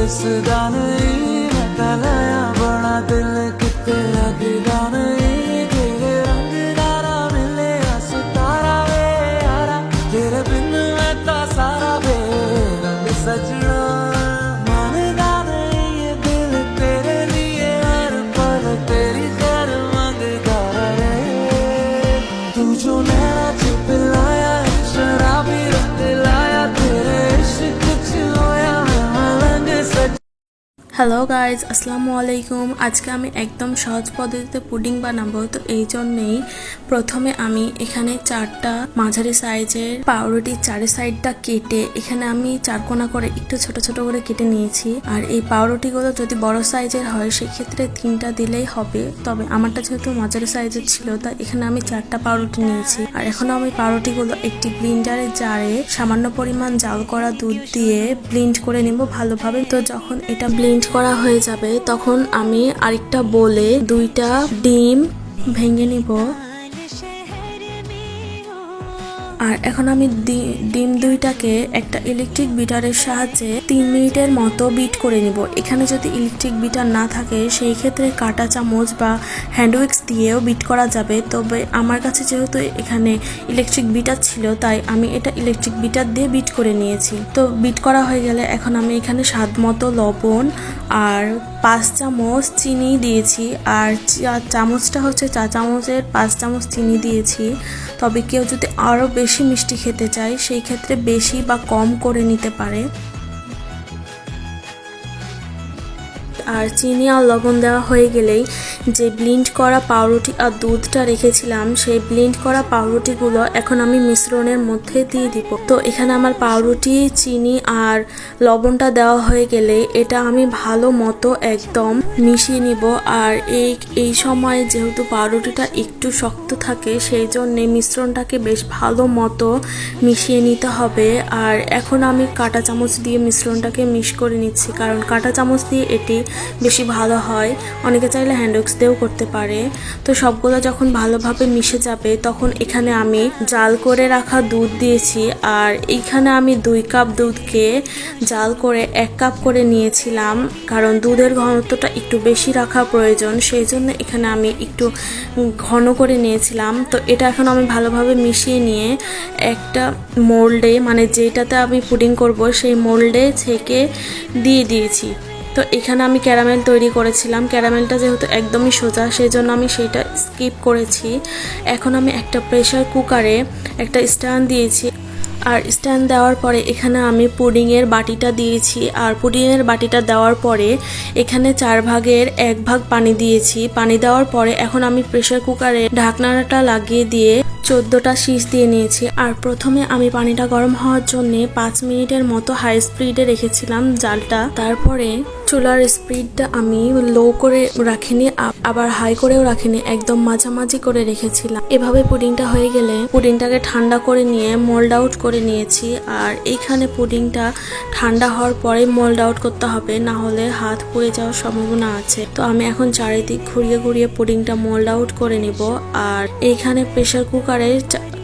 दिसदा नहीं मैं लाया बड़ा दिल किते लगदा नहीं तेरे रंग दारा मिले सितारा वे यारा तेरे बिन मैं ता सारा वे रंग सजना मानदा नहीं ये दिल तेरे लिए हर पल तेरी खैर मांगदा रहे तू जो नैना च पिलाया शराबी रंग लाया तेरे इश्क च होया मैं मलंग सज। হ্যালো গাইজ, আসসালামু আলাইকুম। আজকে আমি একদম সহজ পদ্ধতিতে পুডিং বানাবো। তো এই জন্যেই প্রথমে আমি এখানে 4টা মাঝারি সাইজের পাউরুটি চারি সাইডটা কেটে এখানে আমি 4 কোনা করে একটু ছোট ছোট করে কেটে নিয়েছি। আর এই পাউরুটিগুলো যদি বড় সাইজের হয় সেক্ষেত্রে 3টা দিলেই হবে, তবে আমারটা যেহেতু মাঝারি সাইজের ছিল তাই এখানে আমি 4টা পাউরুটি নিয়েছি। আর এখন আমি পাউরুটিগুলো একটি ব্লেন্ডারের জারে সামান্য পরিমাণ জাল করা দুধ দিয়ে ব্লেন্ড করে নেব ভালোভাবে। তো যখন এটা ব্লেন্ড করা হয়ে যাবে তখন আমি আরেকটা বোলে 2টা ডিম ভেঙে নিব। আর এখন আমি ডিম 2টাকে একটা ইলেকট্রিক বিটারের সাহায্যে 3 মিনিটের মতো বিট করে নিব। এখানে যদি ইলেকট্রিক বিটার না থাকে সেই ক্ষেত্রে কাঁটা চামচ বা হ্যান্ড উইক্স দিয়েও বিট করা যাবে, তবে আমার কাছে যেহেতু এখানে ইলেকট্রিক বিটার ছিল তাই আমি এটা ইলেকট্রিক বিটার দিয়ে বিট করে নিয়েছি। তো বিট করা হয়ে গেলে এখন আমি এখানে স্বাদ মতো লবণ আর 5 চামচ চিনি দিয়েছি। আর চামচটা হচ্ছে 4 চামচের 5 চামচ চিনি দিয়েছি। তবে কেউ যদি আরও বেশি মিষ্টি খেতে চায় সেই ক্ষেত্রে বেশি বা কম করে নিতে পারে। আর চিনি আর লবণ দেওয়া হয়ে গেলেই যে ব্লেন্ড করা পাউরুটি আর দুধটা রেখেছিলাম সেই ব্লেন্ড করা পাউরুটিগুলো এখন আমি মিশ্রণের মধ্যে দিয়ে দিব। তো এখানে আমার পাউরুটি, চিনি আর লবণটা দেওয়া হয়ে গেলে এটা আমি ভালো মতো একদম মিশিয়ে নিব। আর এই সময় যেহেতু পাউরুটিটা একটু শক্ত থাকে সেই জন্যে মিশ্রণটাকে বেশ ভালো মতো মিশিয়ে নিতে হবে। আর এখন আমি কাঁটা চামচ দিয়ে মিশ্রণটাকে মিক্স করে নিচ্ছি, কারণ কাঁটা চামচ দিয়ে এটি বেশি ভালো হয়। অনেকে চাইলে হ্যান্ড উইক্স দিয়েও করতে পারে। তো সবগুলো যখন ভালোভাবে মিশে যাবে তখন এখানে আমি জাল করে রাখা দুধ দিয়েছি। আর এইখানে আমি 2 কাপ দুধকে জাল করে 1 কাপ করে নিয়েছিলাম, কারণ দুধের ঘনত্বটা একটু বেশি রাখা প্রয়োজন, সেই জন্য এখানে আমি একটু ঘন করে নিয়েছিলাম। তো এটা এখন আমি ভালোভাবে মিশিয়ে নিয়ে একটা মোল্ডে, মানে যেটাতে আমি পুডিং করব সেই মোল্ডে ছেঁকে দিয়ে দিয়েছি। তো এখানে আমি ক্যারামেল তৈরি করেছিলাম। ক্যারামেলটা যেহেতু একদমই সোজা সেই জন্য আমি সেটা স্কিপ করেছি। এখন আমি একটা প্রেসার কুকারে একটা স্ট্যান্ড দিয়েছি। আর স্ট্যান্ড দেওয়ার পরে এখানে আমি পুডিংয়ের বাটিটা দিয়েছি। আর পুডিংয়ের বাটিটা দেওয়ার পরে এখানে 4 ভাগের 1 ভাগ পানি দিয়েছি। পানি দেওয়ার পরে এখন আমি প্রেসার কুকারে ঢাকনাটা লাগিয়ে দিয়ে 14টা শীষ দিয়ে নিয়েছি। আর প্রথমে আমি পানিটা গরম হওয়ার জন্য 5 মিনিটের মতো হাই স্পিডে রেখেছিলাম জালটা। তারপরে চুলার স্পিডটা আমি লো করে রাখিনি, আবার হাই করেও রাখিনি, একদম মাঝামাঝি করে রেখেছিলাম। এভাবে পুডিংটা হয়ে গেলে পুডিংটাকে ঠান্ডা করে নিয়ে মোল্ড আউট করে নিয়েছি। আর এইখানে পুডিংটা ঠান্ডা হওয়ার পরে মোল্ড আউট করতে হবে, না হলে হাত পুড়ে যাওয়ার সম্ভাবনা আছে। তো আমি এখন চারিদিক ঘুরিয়ে ঘুরিয়ে পুডিংটা মোল্ড আউট করে নিব। আর এইখানে প্রেসার কুকারে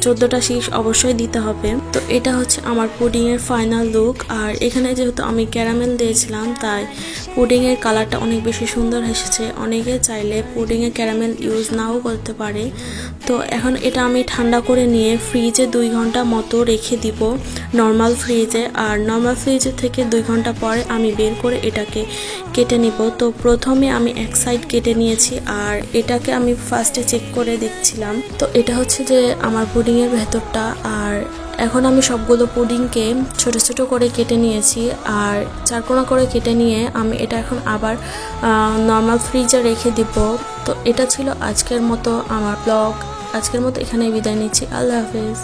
14টা শীষ অবশ্যই দিতে হবে। তো এটা হচ্ছে আমার পুডিংয়ের ফাইনাল লুক। আর এখানে যেহেতু আমি ক্যারামেল দিয়েছিলাম তাই পুডিংয়ের কালারটা অনেক বেশি সুন্দর এসেছে। অনেকে চাইলে পুডিংয়ে ক্যারামেল ইউজ নাও করতে পারে। তো এখন এটা আমি ঠান্ডা করে নিয়ে ফ্রিজে 2 ঘন্টা মতো রেখে দিব, নর্মাল ফ্রিজে। আর নর্মাল ফ্রিজে থেকে 2 ঘন্টা পরে আমি বের করে এটাকে কেটে নিব। তো প্রথমে আমি এক সাইড কেটে নিয়েছি আর এটাকে আমি ফার্স্টে চেক করে দেখছিলাম। তো এটা হচ্ছে যে আমার পুডিংয়ের ভেতরটা। আর এখন আমি সবগুলো পুডিংকে ছোট ছোট করে কেটে নিয়েছি আর 4 কোনা করে কেটে নিয়ে আমি এটা এখন আবার নর্মাল ফ্রিজে রেখে দিব। তো এটা ছিল আজকের মতো আমার ব্লগ। আজকের মতো এখানেই বিদায় নিচ্ছি। আল্লাহ হাফেজ।